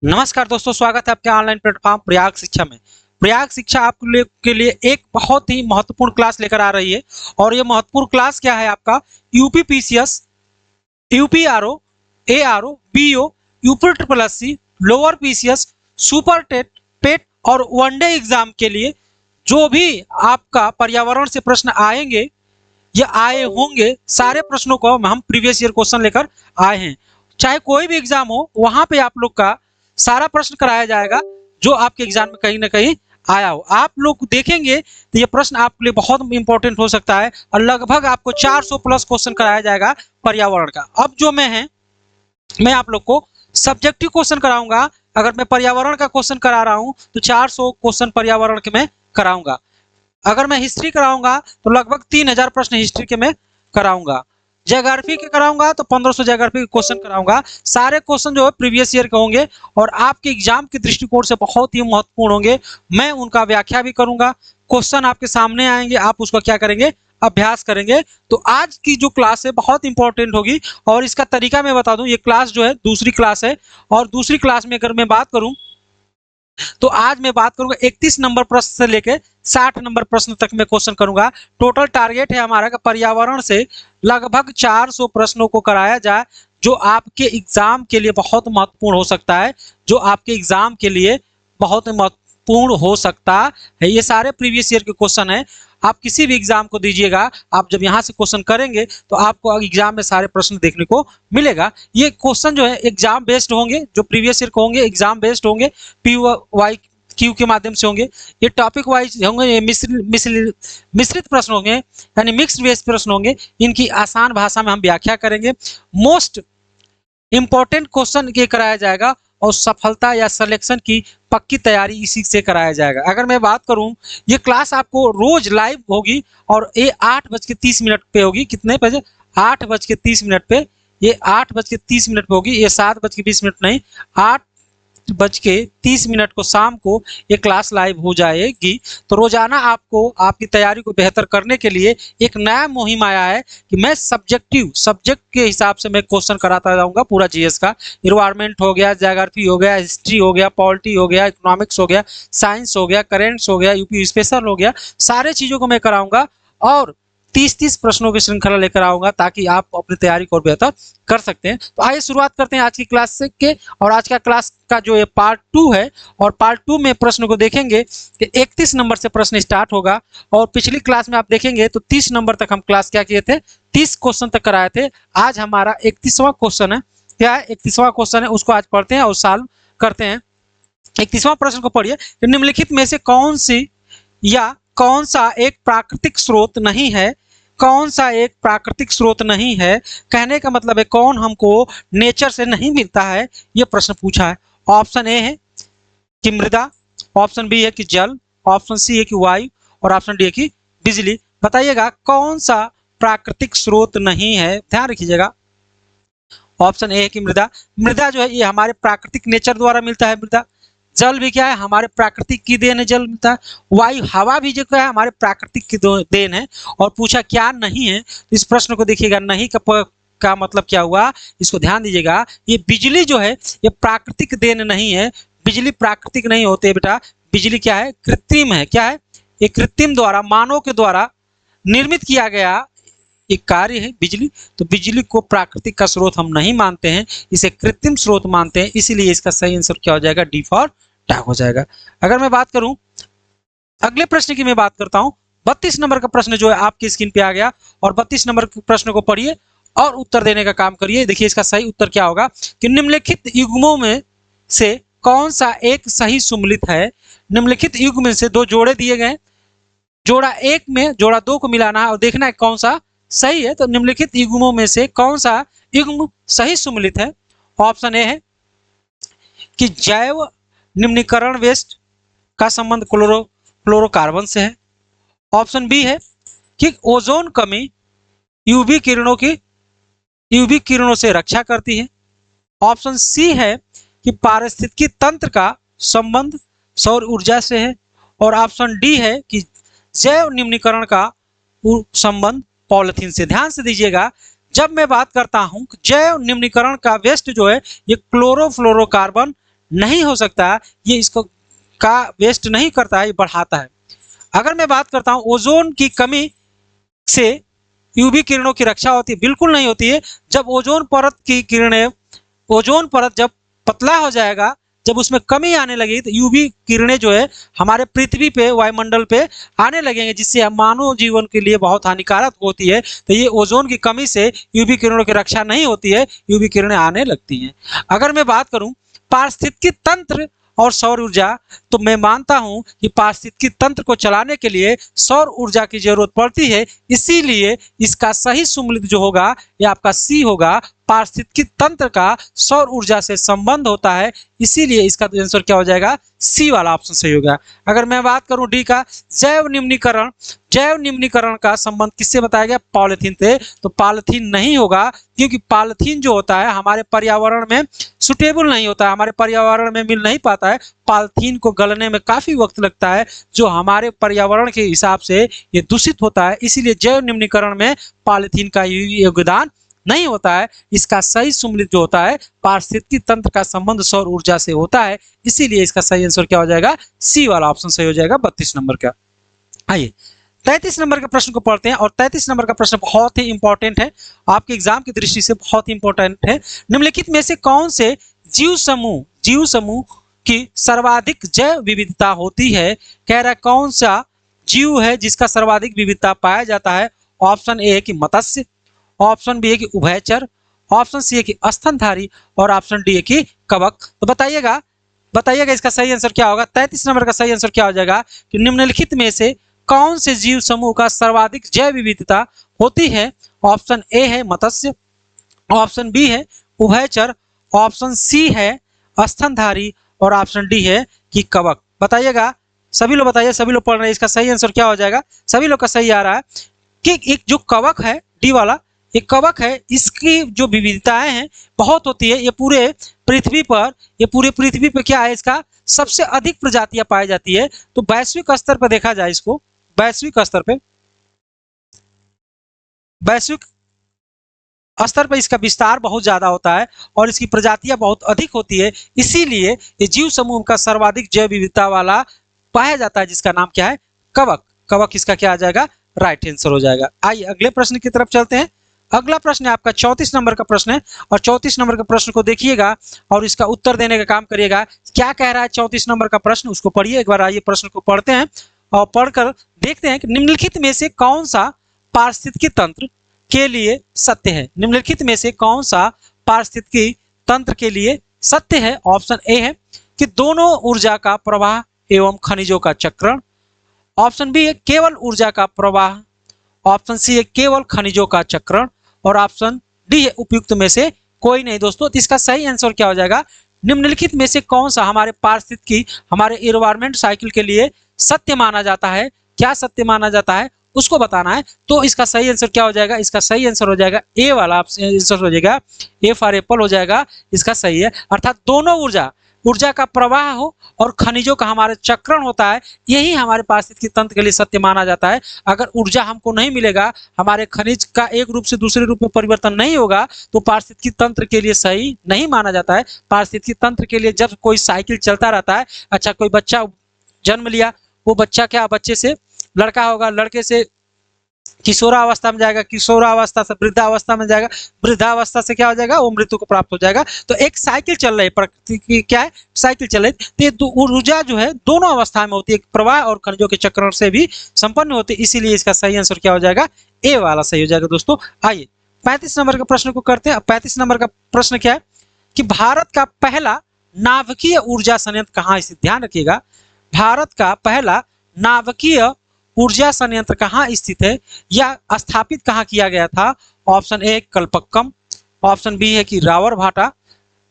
नमस्कार दोस्तों, स्वागत है आपके ऑनलाइन प्लेटफॉर्म प्रयाग शिक्षा में। प्रयाग शिक्षा आपके लिए एक बहुत ही महत्वपूर्ण क्लास लेकर आ रही है और ये महत्वपूर्ण क्लास क्या है आपका UPPCS, UPRO, ARO, BO, UP triple SC, lower PCS, super TET, PET और वनडे एग्जाम के लिए जो भी आपका पर्यावरण से प्रश्न आएंगे या आए होंगे, सारे प्रश्नों को हम प्रीवियस ईयर क्वेश्चन लेकर आए हैं। चाहे कोई भी एग्जाम हो, वहां पे आप लोग का सारा प्रश्न कराया जाएगा जो आपके एग्जाम में कहीं ना कहीं आया हो। आप लोग देखेंगे तो ये प्रश्न आपके लिए बहुत इंपॉर्टेंट हो सकता है और लगभग आपको 400 प्लस क्वेश्चन कराया जाएगा पर्यावरण का। अब जो मैं आप लोग को सब्जेक्टिव क्वेश्चन कराऊंगा। अगर मैं पर्यावरण का क्वेश्चन करा रहा हूं तो 400 क्वेश्चन पर्यावरण के मैं कराऊंगा। अगर मैं हिस्ट्री कराऊंगा तो लगभग 3000 प्रश्न हिस्ट्री के मैं कराऊंगा। ज्योग्राफी के कराऊंगा तो 1500 ज्योग्राफी के क्वेश्चन कराऊंगा। सारे क्वेश्चन जो है प्रीवियस ईयर के होंगे और आपके एग्जाम के दृष्टिकोण से बहुत ही महत्वपूर्ण होंगे। मैं उनका व्याख्या भी करूंगा, क्वेश्चन आपके सामने आएंगे, आप उसका क्या करेंगे, अभ्यास करेंगे। तो आज की जो क्लास है बहुत इंपॉर्टेंट होगी और इसका तरीका मैं बता दूं। ये क्लास जो है दूसरी क्लास है और दूसरी क्लास में अगर मैं बात करूं तो आज मैं बात करूंगा 31 नंबर प्रश्न से लेके 60 नंबर प्रश्न तक मैं क्वेश्चन करूंगा। टोटल टारगेट है हमारा कि पर्यावरण से लगभग 400 प्रश्नों को कराया जाए जो आपके एग्जाम के लिए बहुत महत्वपूर्ण हो सकता है, जो आपके एग्जाम के लिए बहुत महत्वपूर्ण हो सकता है। ये सारे प्रीवियस ईयर के क्वेश्चन है। आप किसी भी एग्जाम को दीजिएगा, आप जब यहाँ से क्वेश्चन करेंगे तो आपको एग्जाम में सारे प्रश्न देखने को मिलेगा। ये क्वेश्चन जो है एग्जाम बेस्ड होंगे, जो प्रीवियस ईयर को होंगे एग्जाम बेस्ड होंगे, PY क्यू के माध्यम से होंगे। ये टॉपिक वाइज होंगे, ये मिश्रित प्रश्न होंगे, यानी मिक्स्ड बेस्ड प्रश्न होंगे। इनकी आसान भाषा में हम व्याख्या करेंगे। मोस्ट इंपॉर्टेंट क्वेश्चन ये कराया जाएगा और सफलता या सिलेक्शन की पक्की तैयारी इसी से कराया जाएगा। अगर मैं बात करूं, ये क्लास आपको रोज लाइव होगी और ये 8:30 पे होगी। कितने बजे? 8:30 पे। ये 8:30 पे होगी, ये 7:20 नहीं, 8:30 को शाम को ये क्लास लाइव हो जाएगी। तो रोजाना आपको आपकी तैयारी को बेहतर करने के लिए एक नया मुहिम आया है कि मैं सब्जेक्ट के हिसाब से मैं क्वेश्चन कराता जाऊंगा। पूरा जीएस का, इन्वायरमेंट हो गया, ज्योग्राफी हो गया, हिस्ट्री हो गया, पॉलिटी हो गया, इकोनॉमिक्स हो गया, साइंस हो गया, करेंट्स हो गया, यूपी स्पेशल हो गया, सारे चीजों को मैं कराऊंगा और 30 प्रश्नों की श्रृंखला लेकर आऊंगा ताकि आप अपनी तैयारी को और बेहतर कर सकते हैं। तो आइए शुरुआत करते हैं आज की क्लास से के। और आज का क्लास का जो ये पार्ट 2 है और पार्ट 2 में प्रश्न को देखेंगे कि 31 नंबर से प्रश्न स्टार्ट होगा और पिछली क्लास में आप देखेंगे तो 30 नंबर तक हम क्लास क्या किए थे, 30 क्वेश्चन तक कराए थे। आज हमारा 31वां क्वेश्चन है। क्या है? 31वां क्वेश्चन है, उसको आज पढ़ते हैं और सॉल्व करते हैं। 31वां प्रश्न को पढ़िए। निम्नलिखित में से कौन सी या कौन सा एक प्राकृतिक स्रोत नहीं है? कौन सा एक प्राकृतिक स्रोत नहीं है? कहने का मतलब है कौन हमको नेचर से नहीं मिलता है, यह प्रश्न पूछा है। ऑप्शन ए है कि मृदा, ऑप्शन बी है कि जल, ऑप्शन सी है कि वायु और ऑप्शन डी है कि बिजली। बताइएगा कौन सा प्राकृतिक स्रोत नहीं है। ध्यान रखिएगा, ऑप्शन ए है कि मृदा। मृदा जो है ये हमारे प्राकृतिक नेचर द्वारा मिलता है मृदा। जल भी क्या है? हमारे प्राकृतिक की देन है, जल मिलता है। वायु, हवा भी जो है हमारे प्राकृतिक की देन है। और पूछा क्या नहीं है, तो इस प्रश्न को देखिएगा, नहीं का मतलब क्या हुआ, इसको ध्यान दीजिएगा। ये बिजली जो है ये प्राकृतिक देन नहीं है। बिजली प्राकृतिक नहीं होते बेटा। बिजली क्या है? कृत्रिम है। क्या है? ये कृत्रिम द्वारा, मानव के द्वारा निर्मित किया गया एक कार्य है बिजली। तो बिजली को प्राकृतिक का स्रोत हम नहीं मानते हैं, इसे कृत्रिम स्रोत मानते हैं। इसीलिए इसका सही आंसर क्या हो जाएगा? डी फॉर डॉग हो जाएगा। अगर मैं बात करूं अगले प्रश्न की, मैं बात करता हूं 32 नंबर का प्रश्न जो है आपकी स्क्रीन पे आ गया और 32 नंबर के प्रश्न को पढ़िए और उत्तर देने का काम करिए। देखिए इसका सही उत्तर क्या होगा कि निम्नलिखित युग्मों में से कौन सा एक सही सुमेलित है? निम्नलिखित युग्म में से दो जोड़े दिए गए, जोड़ा 1 में जोड़ा 2 को मिलाना है और देखना है कौन सा सही है। तो निम्नलिखित युग्मों में से कौन सा युग्म सही सुमेलित है? ऑप्शन ए है कि जैव निम्नीकरण वेस्ट का संबंध फ्लोरोकार्बन से है। ऑप्शन बी है कि ओजोन कमी यूवी किरणों से रक्षा करती है। ऑप्शन सी है कि पारिस्थितिकी तंत्र का संबंध सौर ऊर्जा से है। और ऑप्शन डी है कि जैव निम्नीकरण का संबंध पॉलिथीन से। ध्यान से दीजिएगा, जब मैं बात करता हूं जैव निम्नीकरण का वेस्ट जो है ये क्लोरोफ्लोरोकार्बन नहीं हो सकता, ये इसको का वेस्ट नहीं करता है, ये बढ़ाता है। अगर मैं बात करता हूँ ओजोन की कमी से यूवी किरणों की रक्षा होती है, बिल्कुल नहीं होती है। जब ओजोन परत की किरणें, ओजोन परत जब पतला हो जाएगा, जब उसमें कमी आने लगी, तो यूवी किरणें जो है हमारे पृथ्वी पे, वायुमंडल पे आने लगेंगे, जिससे मानव जीवन के लिए बहुत हानिकारक होती है। तो ये ओजोन की कमी से यूवी किरणों की रक्षा नहीं होती है, यूवी किरणें आने लगती हैं। अगर मैं बात करूं पारिस्थितिकी तंत्र और सौर ऊर्जा, तो मैं मानता हूं कि पारिस्थितिकी तंत्र को चलाने के लिए सौर ऊर्जा की जरूरत पड़ती है। इसीलिए इसका सही सुमेलित जो होगा ये आपका सी होगा। पारिस्थितिकी तंत्र का सौर ऊर्जा से संबंध होता है, इसीलिए इसका आंसर क्या हो जाएगा, सी वाला ऑप्शन सही होगा। अगर मैं बात करूं डी का, जैव निम्नीकरण, जैव निम्नीकरण का संबंध किससे बताया गया, पॉलिथीन से, तो पॉलिथीन नहीं होगा, क्योंकि पॉलिथीन जो होता है हमारे पर्यावरण में सुटेबल नहीं होता है, हमारे पर्यावरण में मिल नहीं पाता है। पॉलिथीन को गलने में काफी वक्त लगता है, जो हमारे पर्यावरण के हिसाब से ये दूषित होता है, इसीलिए जैव निम्नीकरण में पॉलिथीन का योगदान नहीं होता है। इसका सही सुमेलित जो होता है, पारिस्थितिकी तंत्र का संबंध सौर ऊर्जा से होता है, इसीलिए इसका सही आंसर क्या हो जाएगा, सी वाला ऑप्शन सही हो जाएगा 32 नंबर का। आइए 33 नंबर के प्रश्न को पढ़ते हैं, और 33 नंबर का प्रश्न बहुत ही इंपॉर्टेंट है, आपके एग्जाम की दृष्टि से बहुत ही इंपॉर्टेंट है। निम्नलिखित में से कौन से जीव समूह की सर्वाधिक जैव विविधता होती है, कह रहा है कौन सा जीव है जिसका सर्वाधिक विविधता पाया जाता है। ऑप्शन ए है कि मत्स्य, ऑप्शन बी है कि उभयचर, ऑप्शन सी है कि स्तनधारी, और ऑप्शन डी है कि कवक। तो बताइएगा इसका सही आंसर क्या होगा। 33 नंबर का सही आंसर क्या हो जाएगा कि निम्नलिखित में से कौन से जीव समूह का सर्वाधिक जैव विविधता होती है। ऑप्शन ए है मत्स्य, ऑप्शन बी है उभयचर, ऑप्शन सी है स्तनधारी, और ऑप्शन डी है कि कवक। बताइएगा, सभी लोग बताइए, सभी लोग पढ़ रहे हैं, इसका सही आंसर क्या हो जाएगा। सभी लोग का सही आ रहा है कि एक जो कवक है, डी वाला, एक कवक है, इसकी जो विविधताएं हैं बहुत होती है। ये पूरे पृथ्वी पर क्या है, इसका सबसे अधिक प्रजातियां पाई जाती है। तो वैश्विक स्तर पर देखा जाए इसको, वैश्विक स्तर पर इसका विस्तार बहुत ज्यादा होता है और इसकी प्रजातियां बहुत अधिक होती है, इसीलिए ये जीव समूह का सर्वाधिक जैव विविधता वाला पाया जाता है, जिसका नाम क्या है, कवक। कवक इसका क्या आ जाएगा, राइट आंसर हो जाएगा। आइए अगले प्रश्न की तरफ चलते हैं। अगला प्रश्न है आपका 34 नंबर का प्रश्न है, और 34 नंबर के प्रश्न को देखिएगा और इसका उत्तर देने का काम करिएगा। क्या कह रहा है 34 नंबर का प्रश्न, उसको पढ़िए एक बार। आइए प्रश्न को पढ़ते हैं और पढ़कर देखते हैं कि निम्नलिखित में से कौन सा पारिस्थितिकी तंत्र के लिए सत्य है। निम्नलिखित में से कौन सा पारिस्थितिकी तंत्र के लिए सत्य है। ऑप्शन ए है कि दोनों ऊर्जा का प्रवाह एवं खनिजों का चक्रण, ऑप्शन बी है केवल ऊर्जा का प्रवाह, ऑप्शन सी है केवल खनिजों का चक्रण, और ऑप्शन डी है उपयुक्त में से कोई नहीं। दोस्तों तो इसका सही आंसर क्या हो जाएगा, निम्नलिखित में से कौन सा हमारे पारिस्थितिकी, हमारे एनवायरमेंट साइकिल के लिए सत्य माना जाता है। क्या सत्य माना जाता है उसको बताना है। तो इसका सही आंसर क्या हो जाएगा, इसका सही आंसर हो जाएगा ए वाला आंसर हो जाएगा, ए फॉर एप्पल हो जाएगा, इसका सही है। अर्थात दोनों ऊर्जा का प्रवाह हो और खनिजों का हमारे चक्रण होता है, यही हमारे पारिस्थितिकी तंत्र के लिए सत्य माना जाता है। अगर ऊर्जा हमको नहीं मिलेगा, हमारे खनिज का एक रूप से दूसरे रूप में परिवर्तन नहीं होगा, तो पारिस्थितिकी तंत्र के लिए सही नहीं माना जाता है। पारिस्थितिकी तंत्र के लिए जब कोई साइकिल चलता रहता है, अच्छा कोई बच्चा जन्म लिया, वो बच्चा क्या, बच्चे से लड़का होगा, लड़के से किशोरावस्था में जाएगा, किशोरावस्था से वृद्धावस्था में जाएगा, वृद्धावस्था से क्या हो जाएगा, वो मृत्यु को प्राप्त हो जाएगा। तो एक साइकिल चल रही है, प्रकृति की क्या है, साइकिल चल रही है। तो ऊर्जा जो है दोनों अवस्था में होती है, प्रवाह और खनिजों के चक्रण से भी संपन्न होती है, इसीलिए इसका सही आंसर क्या हो जाएगा, ए वाला सही हो जाएगा। दोस्तों आइए 35 नंबर के प्रश्न को करते हैं। 35 नंबर का प्रश्न क्या है कि भारत का पहला नाभिकीय ऊर्जा संयंत्र कहाँ स्थित, ध्यान रखिएगा, भारत का पहला नाभिकीय ऊर्जा संयंत्र कहाँ स्थित है या स्थापित कहाँ किया गया था। Option A Kalpakkam, option B है कि रावरभाटा,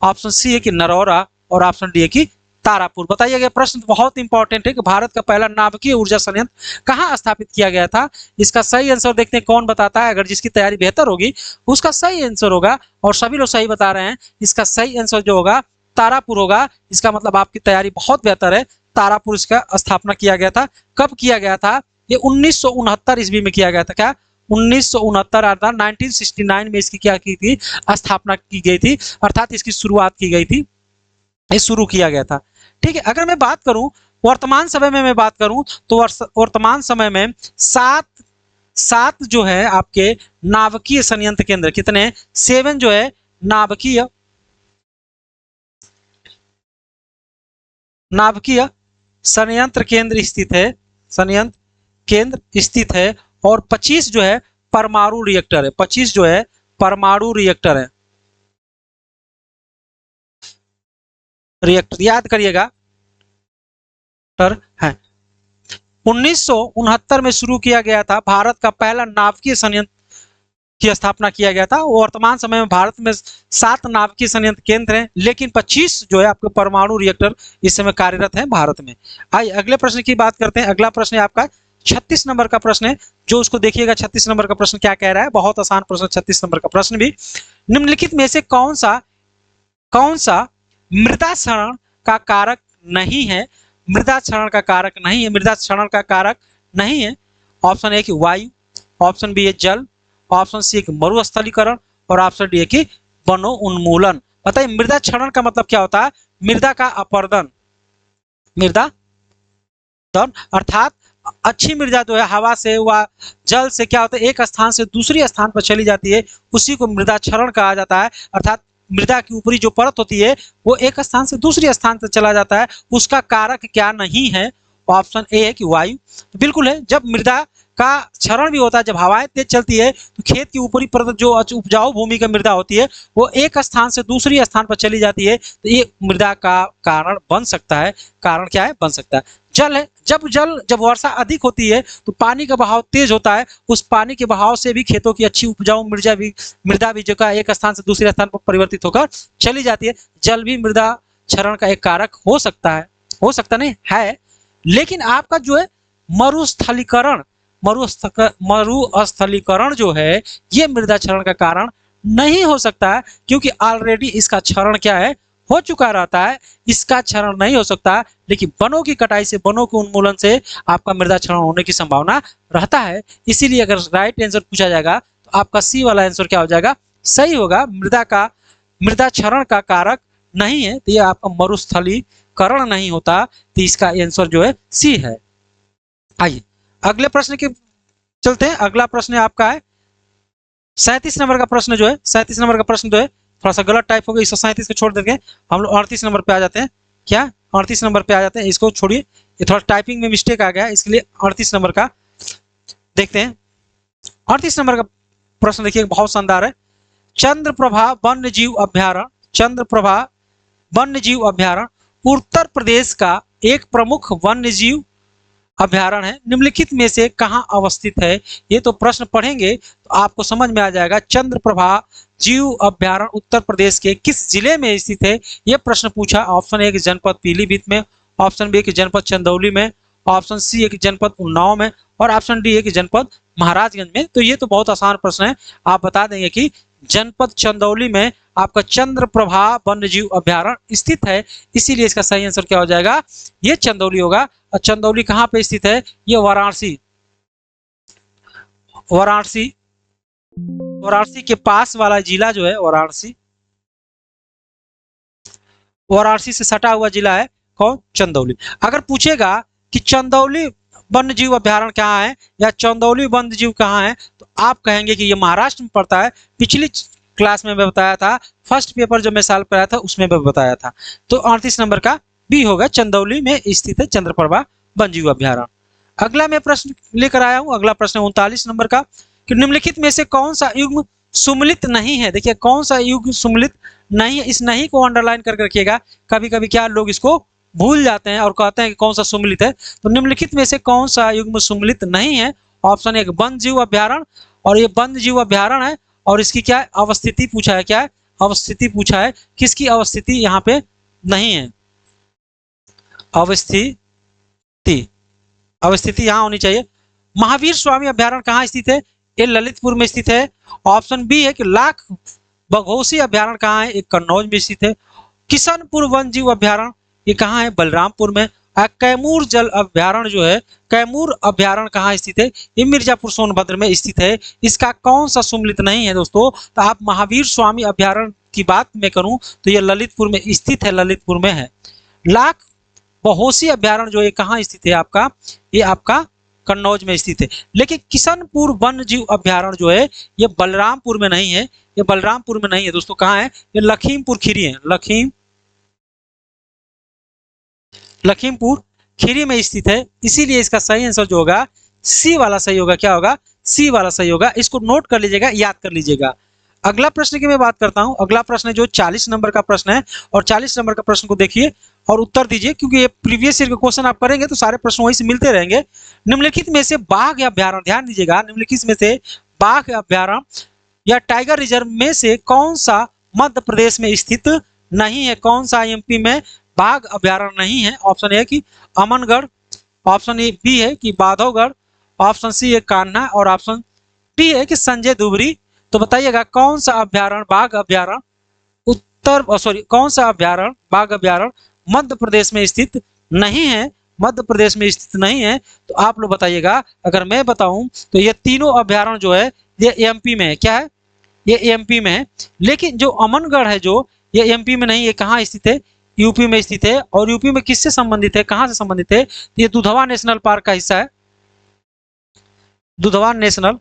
ऑप्शन सी है कि नरौरा, और ऑप्शन डी है कि तारापुर। बताइएगा, प्रश्न बहुत इंपॉर्टेंट है कि भारत का पहला नाभिकीय ऊर्जा संयंत्र कहाँ स्थापित किया गया था। इसका सही आंसर देखते हैं कौन बताता है। अगर जिसकी तैयारी बेहतर होगी उसका सही आंसर होगा, और सभी लोग सही बता रहे हैं। इसका सही आंसर जो होगा तारापुर होगा। इसका मतलब आपकी तैयारी बहुत बेहतर है। तारापुर इसका स्थापना किया गया था। कब किया गया था, ये 1969 ईस्वी में किया गया था। क्या 1969 अर्थात 1969 में इसकी क्या की थी, स्थापना की गई थी, अर्थात इसकी शुरुआत की गई थी। ये शुरू किया गया था। ठीक है, अगर मैं बात करूं वर्तमान समय में, मैं बात करूं तो वर्तमान समय में सात सात जो है आपके नाभिकीय संयंत्र केंद्र, कितने, 7 जो है नाभिकीय नाभिकीय संयंत्र केंद्र स्थित है, संयंत्र केंद्र स्थित है। और 25 जो है परमाणु रिएक्टर है, 25 जो है परमाणु रिएक्टर है, रिएक्टर याद करिएगा है। 1969 में शुरू किया गया था, भारत का पहला नाभिकीय संयंत्र की स्थापना किया गया था। वर्तमान समय में भारत में 7 नाभिकीय संयंत्र केंद्र हैं, लेकिन 25 जो है आपके परमाणु रिएक्टर इस समय कार्यरत हैं भारत में। आइए अगले प्रश्न की बात करते हैं। अगला प्रश्न है आपका 36 नंबर का प्रश्न है, जो उसको देखिएगा 36 नंबर का प्रश्न क्या कह रहा है। बहुत आसान प्रश्न 36 नंबर का प्रश्न भी। निम्नलिखित में से कौन सा मृदा क्षरण का कारक नहीं है, मृदा क्षरण का कारक नहीं है, मृदा क्षरण का कारक नहीं है। ऑप्शन ए कि वायु, ऑप्शन बी है जल, ऑप्शन सी कि मरुस्थलीकरण और ऑप्शन डी है कि वनो उन्मूलन। बताइए मृदा क्षरण का मतलब क्या होता है? मृदा का अपरदन, मृदा अर्थात अच्छी मृदा जो है हवा से व जल से क्या होता है, एक स्थान से दूसरी स्थान पर चली जाती है, उसी को मृदा क्षरण कहा जाता है। अर्थात मृदा की ऊपरी जो परत होती है वो एक स्थान से दूसरी स्थान पर चला जाता है, उसका कारक क्या नहीं है? ऑप्शन ए है कि वायु। तो बिल्कुल है, जब मृदा का क्षरण भी होता है, जब हवाएं तेज चलती है तो खेत की ऊपरी परत जो उपजाऊ भूमि की मृदा होती है वो एक स्थान से दूसरी स्थान पर चली जाती है, तो ये मृदा का कारण बन सकता है। कारण क्या है? बन सकता है जल है। जब वर्षा अधिक होती है तो पानी का बहाव तेज होता है, उस पानी के बहाव से भी खेतों की अच्छी उपजाऊ मृदा भी जो का एक स्थान से दूसरे स्थान पर परिवर्तित होकर चली जाती है। जल भी मृदा क्षरण का एक कारक हो सकता है, हो सकता नहीं है। लेकिन आपका जो है मरुस्थलीकरण जो है ये मृदा क्षरण का कारण नहीं हो सकता है, क्योंकि ऑलरेडी इसका क्षरण क्या है, हो चुका रहता है। इसका क्षरण नहीं हो सकता, लेकिन वनों की कटाई से, वनों के उन्मूलन से आपका मृदा क्षरण होने की संभावना रहता है। इसीलिए अगर राइट आंसर पूछा जाएगा तो आपका सी वाला आंसर क्या हो जाएगा, सही होगा। मृदा क्षरण का कारक नहीं है, तो ये आपका मरुस्थलीकरण नहीं होता, तो इसका आंसर जो है सी है। आइए अगले प्रश्न के चलते हैं। अगला प्रश्न आपका है 37 नंबर का प्रश्न जो है, 37 नंबर का प्रश्न जो है थोड़ा सा गलत टाइप हो गया, 137 को छोड़ देंगे, हम लोग 38 नंबर पे आ जाते हैं। क्या 38 नंबर पे आ जाते हैं, इसको छोड़िए, ये थोड़ा टाइपिंग में मिस्टेक आ गया है, इसके लिए 38 नंबर का देखते हैं। 38 नंबर का प्रश्न देखिए बहुत शानदार है। चंद्रप्रभा वन्यजीव अभ्यारण्य, चंद्रप्रभा वन्यजीव अभ्यारण्य उत्तर प्रदेश का एक प्रमुख वन्यजीव अभ्यारण्य है, निम्नलिखित में से कहां अवस्थित है? ये तो प्रश्न पढ़ेंगे तो आपको समझ में आ जाएगा। चंद्रप्रभा जीव अभ्यारण्य उत्तर प्रदेश के किस जिले में स्थित है? ये प्रश्न पूछा। ऑप्शन ए कि जनपद पीलीभीत में, ऑप्शन बी कि जनपद चंदौली में, ऑप्शन सी है कि जनपद उन्नाव में, और ऑप्शन डी है कि जनपद महाराजगंज में। तो ये तो बहुत आसान प्रश्न है, आप बता देंगे कि जनपद चंदौली में आपका चंद्रप्रभा वन्यजीव अभ्यारण्य स्थित है, इसीलिए इसका सही आंसर क्या हो जाएगा, ये चंदौली होगा। और चंदौली कहां पे स्थित है? ये वाराणसी, वाराणसी, वाराणसी के पास वाला जिला जो है वाराणसी, वाराणसी से सटा हुआ जिला है कौन? चंदौली। अगर पूछेगा कि चंदौली वन्यजीव अभ्यारण्य कहाँ है या चंदौली वन्यजीव कहाँ है, तो आप कहेंगे कि ये महाराष्ट्र में पड़ता है। पिछली क्लास में मैं बताया था, फर्स्ट पेपर जो मैं साल पढ़ाया था उसमें मैं बताया था। तो 38 नंबर का बी होगा, चंदौली में स्थित है चंद्रप्रभा वन्यजीव अभ्यारण्य। अगला मैं प्रश्न लेकर आया हूं, अगला प्रश्न 39 नंबर का कि निम्नलिखित में से कौन सा युग्म सुमलित नहीं है? देखिए कौन सा युग्म सुमलित नहीं है, इस नहीं को अंडरलाइन करके रखिएगा। कभी कभी क्या लोग इसको भूल जाते हैं और कहते हैं कि कौन सा सुमलित है। तो निम्नलिखित में से कौन सा युग्म सुमलित नहीं है? ऑप्शन एक वन्यजीव अभ्यारण्य, और ये वन्यजीव अभ्यारण्य है और इसकी क्या है, अवस्थिति पूछा है। क्या है? अवस्थिति पूछा है। किसकी अवस्थिति यहाँ पे नहीं है? अवस्थिति, अवस्थिति यहाँ होनी चाहिए। महावीर स्वामी अभ्यारण्य कहाँ स्थित है? ये ललितपुर में स्थित है। ऑप्शन बी है कि लाख बघोसी अभ्यारण्य कहाँ है? ये कन्नौज में स्थित है। किशनपुर वन्यजीव अभ्यारण्य ये कहाँ है? बलरामपुर में। कैमूर जल अभ्यारण्य जो है, कैमूर अभ्यारण्य कहाँ स्थित है? ये मिर्जापुर सोनभद्र में स्थित है। इसका कौन सा सुमलित नहीं है दोस्तों? तो आप महावीर स्वामी अभ्यारण्य की बात मैं करूं तो ये ललितपुर में स्थित है, ललितपुर में है। लाख बहोसी अभ्यारण्य जो है कहाँ स्थित है आपका, ये आपका कन्नौज में स्थित है। लेकिन किशनपुर वन्य जीव अभ्यारण्य जो है ये बलरामपुर में नहीं है, ये बलरामपुर में नहीं है दोस्तों, कहाँ है, ये लखीमपुर खीरी है, लखीमपुर खीरी में स्थित है। इसीलिए इसका सही आंसर जो होगा सी वाला सही होगा। क्या होगा, सी वाला सही होगा। इसको नोट कर लीजिएगा, याद कर लीजिएगा। अगला प्रश्न की मैं बात करता हूं। अगला प्रश्न जो 40 नंबर का प्रश्न है, और 40 नंबर का प्रश्न को देखिए और उत्तर दीजिए, क्योंकि ये प्रीवियस ईयर के क्वेश्चन आप करेंगे तो सारे प्रश्न वहीं से मिलते रहेंगे। निम्नलिखित में से बाघ अभ्यारण्य, ध्यान दीजिएगा, निम्नलिखित में से बाघ अभ्यारण्य या टाइगर रिजर्व में से कौन सा मध्य प्रदेश में स्थित नहीं है, कौन सा एमपी में बाघ अभ्यारण्य नहीं है। ऑप्शन ए कि अमनगढ़, ऑप्शन ए बी है कि बांधवगढ़, ऑप्शन सी है कान्हा, और ऑप्शन डी है कि संजय दुबरी। तो बताइएगा कौन सा अभ्यारण्य, बाघ अभ्यारण्य कौन सा अभ्यारण्य, बाघ अभ्यारण्य मध्य प्रदेश में स्थित नहीं है, मध्य प्रदेश में स्थित नहीं है। तो आप लोग बताइएगा। अगर मैं बताऊं तो ये तीनों अभ्यारण्य जो है ये एमपी में है। क्या है, ये एमपी में है। लेकिन जो अमनगढ़ है जो ये एमपी में नहीं, ये कहाँ स्थित है, यूपी में स्थित है। और यूपी में किससे संबंधित है, कहाँ से संबंधित है, तो ये दुधवा नेशनल पार्क का हिस्सा है, दुधवा नेशनल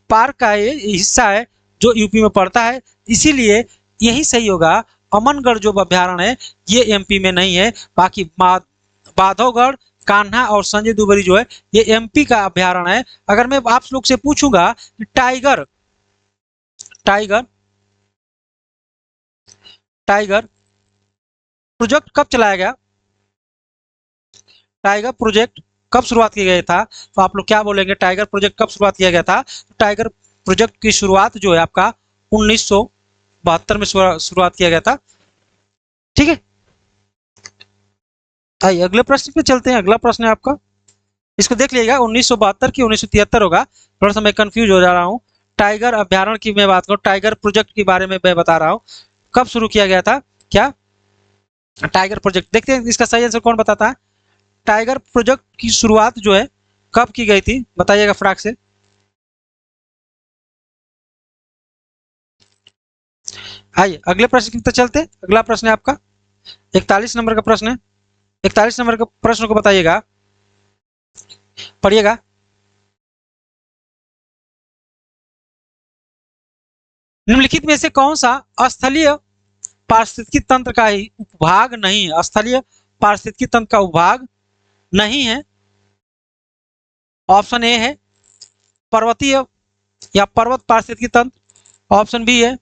पार्क का ये हिस्सा है जो यूपी में पड़ता है। इसीलिए यही सही होगा, अमनगढ़ जो अभ्यारण्य है ये एमपी में नहीं है। बाकी बांधवगढ़, कान्हा और संजय दुबरी जो है ये एमपी का अभ्यारण्य है। अगर मैं आप लोग से पूछूंगा कि टाइगर टाइगर टाइगर प्रोजेक्ट कब चलाया गया, टाइगर प्रोजेक्ट कब शुरुआत किया गया था, तो आप लोग क्या बोलेंगे, टाइगर प्रोजेक्ट कब शुरुआत किया गया था। तो टाइगर प्रोजेक्ट की शुरुआत जो है आपका 1972 में शुरुआत किया गया था। ठीक है, आइए अगले प्रश्न पे चलते हैं। अगला प्रश्न है आपका, इसको देख लीजिएगा, 1972 की 1973 होगा। थोड़ा सा मैं कंफ्यूज हो जा रहा हूँ। टाइगर अभ्यारण्य की मैं बात करूँ, टाइगर प्रोजेक्ट के बारे में मैं बता रहा हूँ, कब शुरू किया गया था। क्या, टाइगर प्रोजेक्ट, देखते हैं इसका सही आंसर कौन बताता है। टाइगर प्रोजेक्ट की शुरुआत जो है कब की गई थी, बताइएगा फटाक से। आइए अगले प्रश्न की तरफ चलते हैं। अगला प्रश्न है आपका 41 नंबर का प्रश्न है। 41 नंबर का प्रश्न को बताइएगा, पढ़िएगा। निम्नलिखित में से कौन सा स्थलीय पारिस्थितिकी तंत्र का ही उपभाग नहीं है, स्थलीय पारिस्थितिकी तंत्र का उपभाग नहीं है। ऑप्शन ए है पर्वतीय या पर्वत पारिस्थितिकी तंत्र, ऑप्शन बी है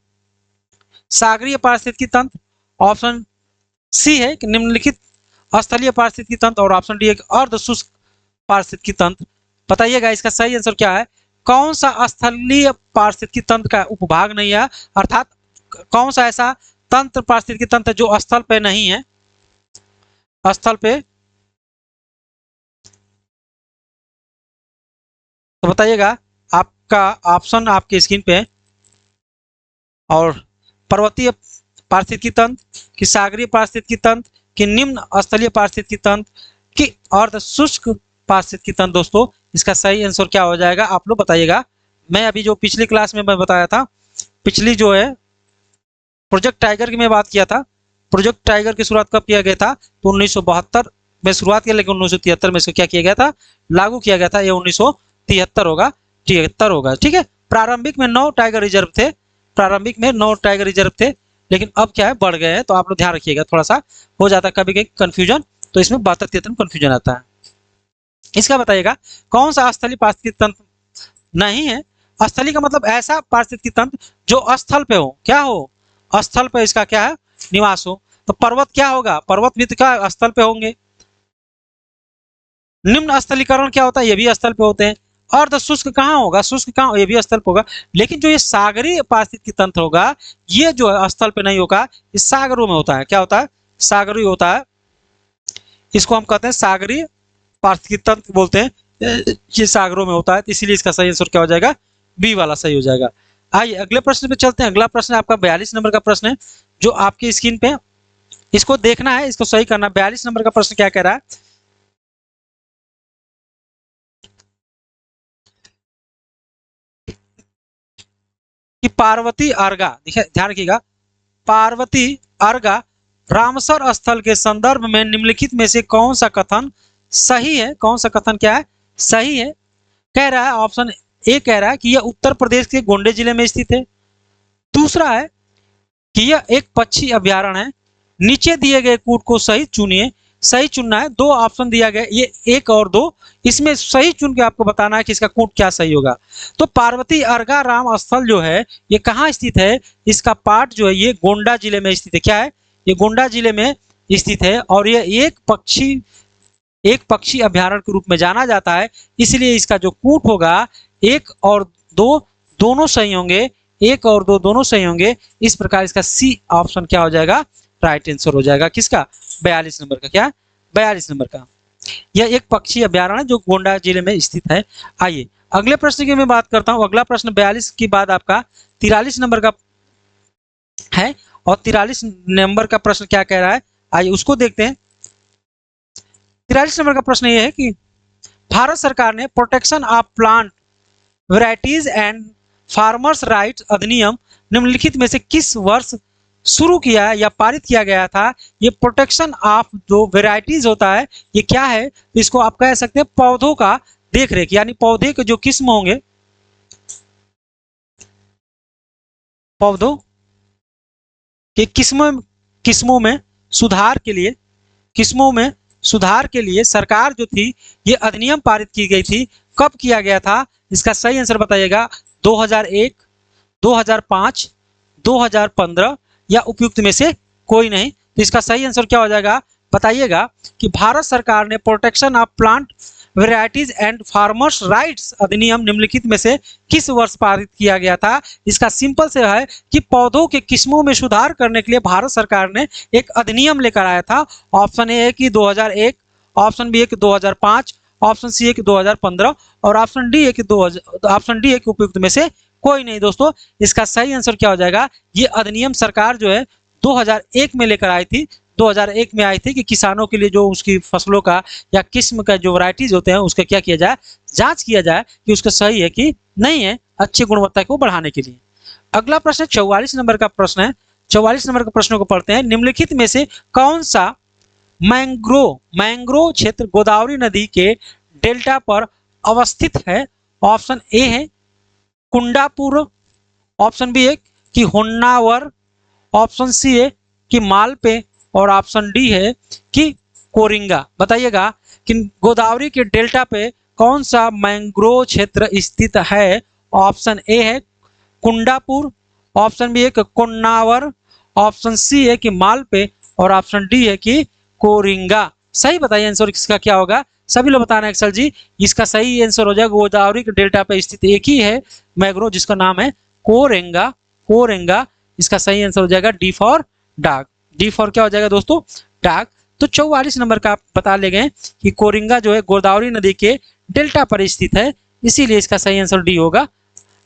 सागरीय पारिस्थितिकी तंत्र, ऑप्शन सी है कि निम्नलिखित स्थलीय पारिस्थितिकी तंत्र, और ऑप्शन डी है अर्ध शुष्क पारिस्थितिकी तंत्र। बताइएगा इसका सही आंसर क्या है। कौन सा स्थलीय पारिस्थितिकी तंत्र का उपभाग नहीं है, अर्थात कौन सा ऐसा तंत्र, पारिस्थितिकी तंत्र जो स्थल पे नहीं है, स्थल पे। तो बताइएगा, आपका ऑप्शन आपके स्क्रीन पे है। और पर्वतीय पारिस्थितिकी तंत्र कि सागरीय पारिस्थितिकी तंत्र कि निम्न स्थलीय पारिस्थितिकी तंत्र कि अर्ध शुष्क पारिस्थितिकी तंत्र। दोस्तों इसका सही आंसर क्या हो जाएगा, आप लोग बताइएगा। मैं अभी जो पिछली क्लास में मैं बताया था, पिछली जो है प्रोजेक्ट टाइगर की मैं बात किया था। प्रोजेक्ट टाइगर की शुरुआत कब किया गया था, तो 1972 में शुरुआत किया, लेकिन 1973 में इसको क्या किया गया था, लागू किया गया था। ये 1973 होगा, 73 होगा। ठीक है, प्रारंभिक में 9 टाइगर रिजर्व थे, प्रारंभिक में 9 टाइगर रिजर्व थे, लेकिन अब क्या है बढ़ गए हैं। तो आप लोग ध्यान रखिएगा, थोड़ा सा हो जाता है कभी कभी कंफ्यूजन, तो इसमें 72-73 में कंफ्यूजन आता है। इसका बताइएगा कौन सा स्थलीय पारिस्थितिकी तंत्र नहीं है। स्थलीय का मतलब ऐसा पारिस्थितिकी तंत्र जो स्थल पे हो, क्या हो, स्थल पे इसका क्या है, निवास हो। तो पर्वत क्या होगा, पर्वत भी तो क्या स्थल पे होंगे। निम्न स्थलीकरण क्या होता है, ये भी स्थल पे होते हैं। अर्ध शुष्क कहाँ होगा, शुष्क कहाँ, ये भी स्थल पे होगा। लेकिन जो ये सागरीय पारिस्थितिकी तंत्र होगा ये जो है स्थल पे नहीं होगा, ये सागरों में होता है। क्या होता है, सागरीय होता है। इसको हम कहते हैं सागरीय पारिस्थितिकी तंत्र बोलते हैं, ये सागरों में होता है। तो इसीलिए इसका सही आंसर क्या हो जाएगा, बी वाला सही हो जाएगा। आइए अगले प्रश्न पे चलते हैं। अगला प्रश्न आपका 42 नंबर का प्रश्न है जो आपकी स्क्रीन पे, इसको देखना है, इसको सही करना। 42 नंबर का प्रश्न क्या कह रहा है कि पार्वती अर्गा, देखिए ध्यान रखिएगा, पार्वती अर्गा रामसर स्थल के संदर्भ में निम्नलिखित में से कौन सा कथन सही है? कौन सा कथन क्या है? सही है। कह रहा है ऑप्शन ए कह रहा है कि यह उत्तर प्रदेश के गोंडे जिले में स्थित है। दूसरा है कि यह एक पक्षी अभ्यारण्य है। नीचे दिए गए कूट को सही चुनिए। सही चुनना है, 2 ऑप्शन दिया गया, ये 1 और 2, इसमें सही चुन के आपको बताना है कि इसका कूट क्या सही होगा। तो पार्वती अर्गा राम स्थल जो है ये कहाँ स्थित है? इसका पार्ट जो है ये गोंडा जिले में स्थित है। क्या है? ये गोंडा जिले में स्थित है और ये एक पक्षी अभ्यारण्य के रूप में जाना जाता है, इसलिए इसका जो कूट होगा 1 और 2 दोनों सही होंगे, 1 और 2 दोनों सही होंगे। इस प्रकार इसका सी ऑप्शन क्या हो जाएगा? राइट आंसर हो जाएगा। किसका? 42 नंबर का। क्या? 42 नंबर का। यह एक पक्षी अभ्यारण्य जो गोंडा जिले में स्थित है। आइए अगले प्रश्न की मैं बात करता हूं। अगला प्रश्न 42 के बाद आपका 43 नंबर का है और 43 नंबर का प्रश्न क्या कह रहा है, आइए उसको देखते हैं। 43 नंबर का प्रश्न यह है कि भारत सरकार ने protection of plant varieties and farmers rights अधिनियम निम्नलिखित में से किस वर्ष शुरू किया है या पारित किया गया था? ये प्रोटेक्शन ऑफ जो वैरायटीज होता है ये क्या है? इसको आप कह सकते हैं पौधों का देख रेख, यानी पौधे के जो किस्म होंगे, पौधों के किस्मों में सुधार के लिए सरकार जो थी ये अधिनियम पारित की गई थी। कब किया गया था? इसका सही आंसर बताइएगा। 2001, 2005, 2015 या उपयुक्त में से कोई नहीं। तो इसका सही आंसर क्या हो जाएगा? बताइएगा कि भारत सरकार ने protection of plant varieties and farmers rights अधिनियम निम्नलिखित में से किस वर्ष पारित किया गया था? इसका सिंपल से है कि पौधों के किस्मों में सुधार करने के लिए भारत सरकार ने एक अधिनियम लेकर आया था। ऑप्शन ए है कि 2001, ऑप्शन बी है कि 2005, ऑप्शन सी है कि 2015 और ऑप्शन डी है कि उपयुक्त में से कोई नहीं। दोस्तों इसका सही आंसर क्या हो जाएगा? ये अधिनियम सरकार जो है 2001 में लेकर आई थी। 2001 में आई थी कि किसानों के लिए जो उसकी फसलों का या किस्म का जो वैरायटीज होते हैं उसका क्या किया जाए? जांच किया जाए कि उसका सही है कि नहीं है, अच्छी गुणवत्ता को बढ़ाने के लिए। अगला प्रश्न 44 नंबर का प्रश्न है। 44 नंबर के प्रश्नों को पढ़ते हैं। निम्नलिखित में से कौन सा मैंग्रोव क्षेत्र गोदावरी नदी के डेल्टा पर अवस्थित है? ऑप्शन ए है कुंडापुर, ऑप्शन बी है कि होन्नावर, ऑप्शन सी है कि मालपे और ऑप्शन डी है कि कोरिंगा। बताइएगा कि गोदावरी के डेल्टा पे कौन सा मैंग्रोव क्षेत्र स्थित है? ऑप्शन ए है कुंडापुर, ऑप्शन बी है कि कोन्नावर, ऑप्शन सी है कि मालपे और ऑप्शन डी है कि कोरिंगा। सही बताइए आंसर इसका क्या होगा? सभी लोग बताना एक्सल जी। इसका सही आंसर हो जाएगा गोदावरी के डेल्टा पे स्थित एक ही है मैंग्रोव जिसका नाम है कोरेंगा। इसका सही आंसर हो जाएगा डी फॉर डाक। डी फॉर क्या हो जाएगा दोस्तों? डाक। तो 44 नंबर का आप बता ले गए कि कोरिंगा जो है गोदावरी नदी के डेल्टा पर स्थित है, इसीलिए इसका सही आंसर डी होगा।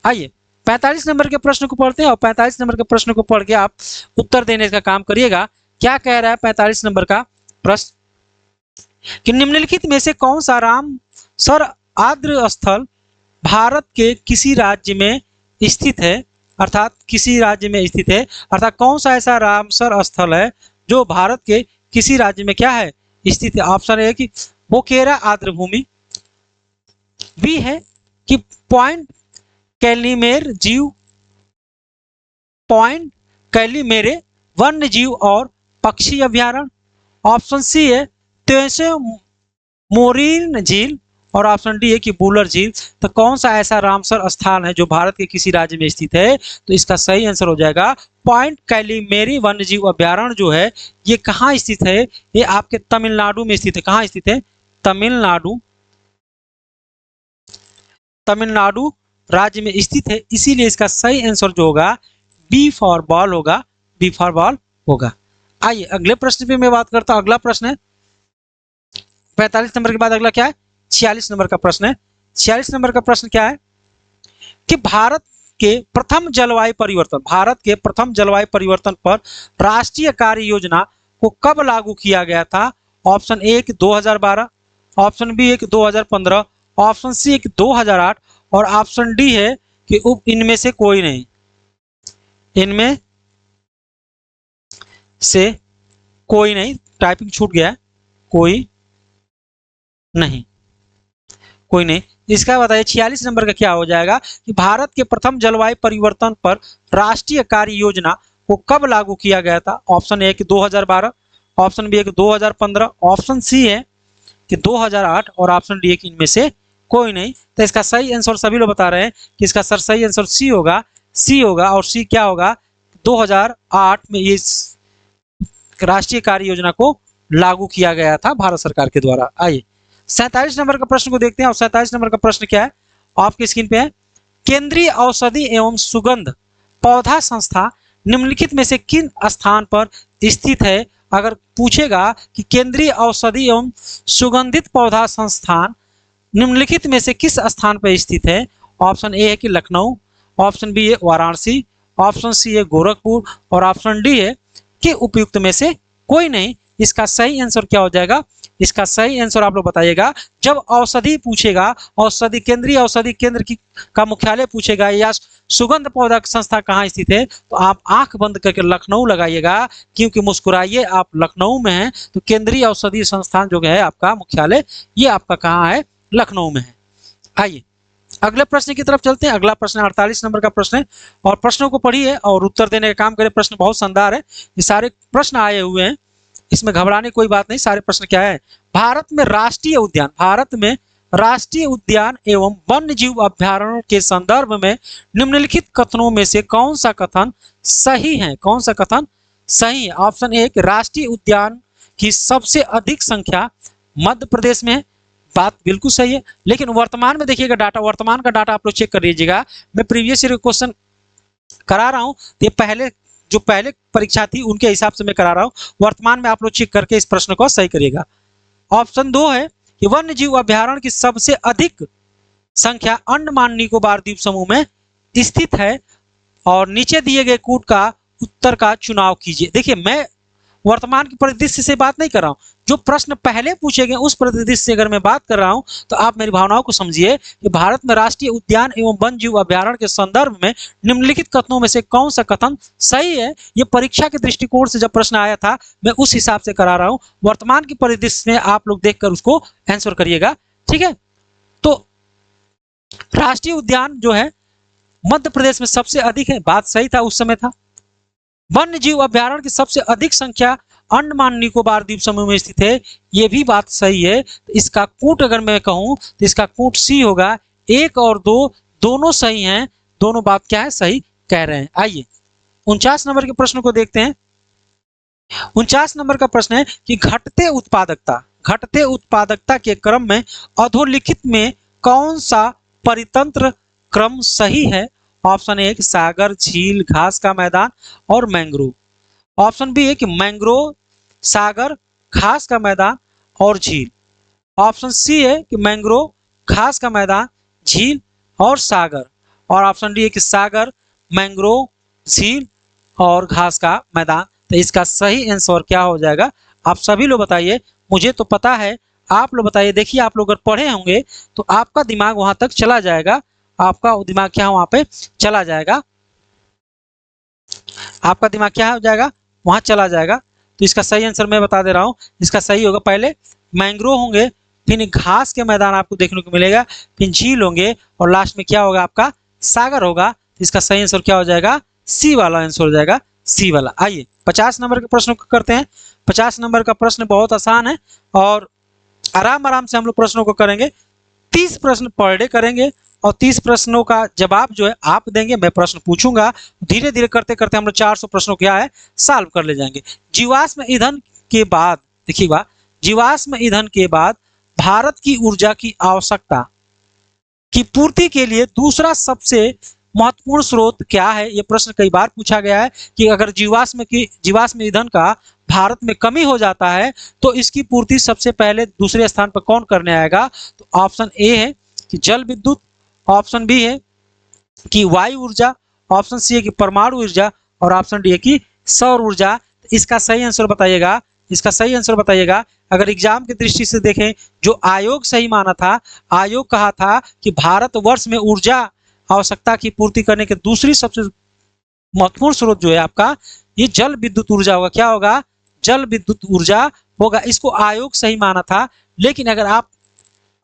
आइए 45 नंबर के प्रश्न को पढ़ते हैं और 45 नंबर के प्रश्न को पढ़ के आप उत्तर देने का काम करिएगा। क्या कह रहा है 45 नंबर का प्रश्न कि निम्नलिखित में से कौन सा रामसर आर्द्र स्थल भारत के किसी राज्य में स्थित है? अर्थात किसी राज्य में स्थित है, अर्थात कौन सा ऐसा रामसर स्थल है जो भारत के किसी राज्य में क्या है? स्थित है। ऑप्शन है कि बोकेरा आर्द्र भूमि, बी है कि पॉइंट कैलीमेरे वन्य जीव और पक्षी अभ्यारण्य, ऑप्शन सी है त्योसे मोरीन झील और ऑप्शन डी है कि बुलर झील। तो कौन सा ऐसा रामसर स्थान है जो भारत के किसी राज्य में स्थित है? तो इसका सही आंसर हो जाएगा पॉइंट कैलीमेरी वन्य जीव अभ्यारण्य जो है ये कहाँ स्थित है? ये आपके तमिलनाडु में स्थित है। कहाँ स्थित है? तमिलनाडु राज्य में स्थित है, इसीलिए इसका सही आंसर जो होगा बी फॉर बॉल होगा। आइए अगले प्रश्न पे मैं बात करता हूं। अगला प्रश्न है 45 नंबर के बाद अगला क्या है? 46 नंबर का प्रश्न है। 46 नंबर का प्रश्न क्या है कि भारत के प्रथम जलवायु परिवर्तन पर राष्ट्रीय कार्य योजना को कब लागू किया गया था? ऑप्शन ए कि 2012, ऑप्शन बी है कि 2015, ऑप्शन सी है कि 2008 और ऑप्शन डी है कि इनमें से कोई नहीं। इनमें से कोई नहीं, टाइपिंग छूट गया है, कोई नहीं, कोई नहीं। इसका बताइए 46 नंबर का क्या हो जाएगा कि भारत के प्रथम जलवायु परिवर्तन पर राष्ट्रीय कार्य योजना को कब लागू किया गया था? ऑप्शन ए कि 2012, ऑप्शन बी है कि 2015, ऑप्शन सी है कि 2008 और ऑप्शन डी है कि इनमें से कोई नहीं। तो इसका सही आंसर सभी लोग बता रहे हैं कि इसका सही आंसर सी होगा, सी होगा। और सी क्या होगा? 2008 में इस राष्ट्रीय कार्य योजना को लागू किया गया था भारत सरकार के द्वारा। आइए 47 नंबर का प्रश्न को देखते हैं। और 47 नंबर का प्रश्न क्या है आपकी स्क्रीन पे है, केंद्रीय औषधि एवं सुगंध पौधा संस्था निम्नलिखित में से किन स्थान पर स्थित है? अगर पूछेगा कि केंद्रीय औषधि एवं सुगंधित पौधा संस्थान निम्नलिखित में से किस स्थान पर स्थित है? ऑप्शन ए है कि लखनऊ, ऑप्शन बी है वाराणसी, ऑप्शन सी है गोरखपुर और ऑप्शन डी है कि उपयुक्त में से कोई नहीं। इसका सही आंसर क्या हो जाएगा? इसका सही आंसर आप लोग बताइएगा। जब औषधि पूछेगा, औषधि केंद्रीय औषधि केंद्र की का मुख्यालय पूछेगा या सुगंध पौधा संस्था कहाँ स्थित है, तो आप आंख बंद करके लखनऊ लगाइएगा, क्योंकि मुस्कुराइए, आप लखनऊ में हैं। तो केंद्रीय औषधि संस्थान जो है आपका मुख्यालय, ये आपका कहाँ है? लखनऊ में है। आइए अगले प्रश्न की तरफ चलते हैं। अगला प्रश्न 48 नंबर का प्रश्न है और प्रश्नों को पढ़िए और उत्तर देने का काम करें। प्रश्न बहुत शानदार है, ये सारे प्रश्न आए हुए हैं, इसमें घबराने कोई बात नहीं। सारे प्रश्न क्या है? भारत में राष्ट्रीय उद्यान, भारत में राष्ट्रीय उद्यान एवं वन्य जीव अभ्यारण्य के संदर्भ में निम्नलिखित कथनों में से कौन सा कथन सही है? कौन सा कथन सही है? ऑप्शन ए राष्ट्रीय उद्यान की सबसे अधिक संख्या मध्य प्रदेश में है, बात बिल्कुल सही है। लेकिन वर्तमान में देखिएगा डाटा, वर्तमान का डाटा आप लोग चेक कर लीजिएगा। मैं प्रीवियस ईयर क्वेश्चन करा रहा हूँ, ये पहले परीक्षा थी उनके हिसाब से मैं करा रहा हूँ। वर्तमान में आप लोग चेक करके इस प्रश्न को सही करिएगा। ऑप्शन 2 है कि वन्य जीव अभ्यारण्य की सबसे अधिक संख्या अंडमान निकोबार द्वीप समूह में स्थित है और नीचे दिए गए कूट का उत्तर का चुनाव कीजिए। देखिए मैं वर्तमान की परिदृश्य से बात नहीं कर रहा हूं, जो प्रश्न पहले पूछे गए उस परिदृश्य से अगर मैं बात कर रहा हूं तो आप मेरी भावनाओं को समझिए कि भारत में राष्ट्रीय उद्यान एवं वन्य जीव अभ्यारण्य के संदर्भ में निम्नलिखित कथनों में से कौन सा कथन सही है। ये परीक्षा के दृष्टिकोण से जब प्रश्न आया था मैं उस हिसाब से करा रहा हूं। वर्तमान की परिदृश्य में आप लोग देखकर उसको आंसर करिएगा, ठीक है। तो राष्ट्रीय उद्यान जो है मध्य प्रदेश में सबसे अधिक है, बात सही था, उस समय था। वन्य जीव अभ्यारण्य की सबसे अधिक संख्या अंडमान निकोबार द्वीप समूह में स्थित है, ये भी बात सही है। तो इसका कूट अगर मैं कहूं तो इसका कूट सी होगा। 1 और 2 दोनों सही हैं, दोनों बात क्या है? सही कह रहे हैं। आइए 49 नंबर के प्रश्न को देखते हैं। 49 नंबर का प्रश्न है कि घटते उत्पादकता के क्रम में अधोलिखित में कौन सा परितंत्र क्रम सही है? ऑप्शन ए सागर, झील, घास का मैदान और मैंग्रोव। ऑप्शन बी है कि मैंग्रोव, सागर, घास का मैदान और झील। ऑप्शन सी है कि मैंग्रोव, घास का मैदान, झील और सागर। और ऑप्शन डी है कि सागर, मैंग्रोव, झील और घास का मैदान। तो इसका सही आंसर क्या हो जाएगा? आप सभी लोग बताइए, मुझे तो पता है, आप लोग बताइए। देखिए आप लोग अगर पढ़े होंगे तो आपका दिमाग वहां तक चला जाएगा, आपका दिमाग क्या वहां पे चला जाएगा, आपका दिमाग क्या हो जाएगा? वहां चला जाएगा। तो इसका सही आंसर मैं बता दे रहा हूं, इसका सही होगा पहले मैंग्रोव होंगे, फिर घास के मैदान आपको देखने को मिलेगा, फिर झील होंगे और लास्ट में क्या होगा? आपका सागर होगा। तो इसका सही आंसर क्या हो जाएगा? सी वाला आंसर हो जाएगा, सी वाला। आइए 50 नंबर के प्रश्न को करते हैं। 50 नंबर का प्रश्न बहुत आसान है और आराम से हम लोग प्रश्नों को करेंगे। 30 प्रश्न पर डे करेंगे और 30 प्रश्नों का जवाब जो है आप देंगे, मैं प्रश्न पूछूंगा। धीरे धीरे करते करते हम लोग 400 प्रश्नों क्या है सॉल्व कर ले जाएंगे। जीवाश्म ईंधन के बाद, देखिएगा, जीवाश्म ईंधन के बाद भारत की ऊर्जा की आवश्यकता की पूर्ति के लिए दूसरा सबसे महत्वपूर्ण स्रोत क्या है? यह प्रश्न कई बार पूछा गया है कि अगर जीवाश्म ईंधन का भारत में कमी हो जाता है तो इसकी पूर्ति सबसे पहले दूसरे स्थान पर कौन करने आएगा? तो ऑप्शन ए है कि जल विद्युत, ऑप्शन बी है कि वायु ऊर्जा, ऑप्शन सी है कि परमाणु ऊर्जा और ऑप्शन डी है कि सौर ऊर्जा। इसका सही आंसर बताइएगा, इसका सही आंसर बताइएगा। अगर एग्जाम की दृष्टि से देखें, जो आयोग सही माना था, आयोग कहा था कि भारत वर्ष में ऊर्जा आवश्यकता की पूर्ति करने के दूसरी सबसे महत्वपूर्ण स्रोत जो है आपका ये जल विद्युत ऊर्जा होगा। क्या होगा? जल विद्युत ऊर्जा होगा। इसको आयोग सही माना था, लेकिन अगर आप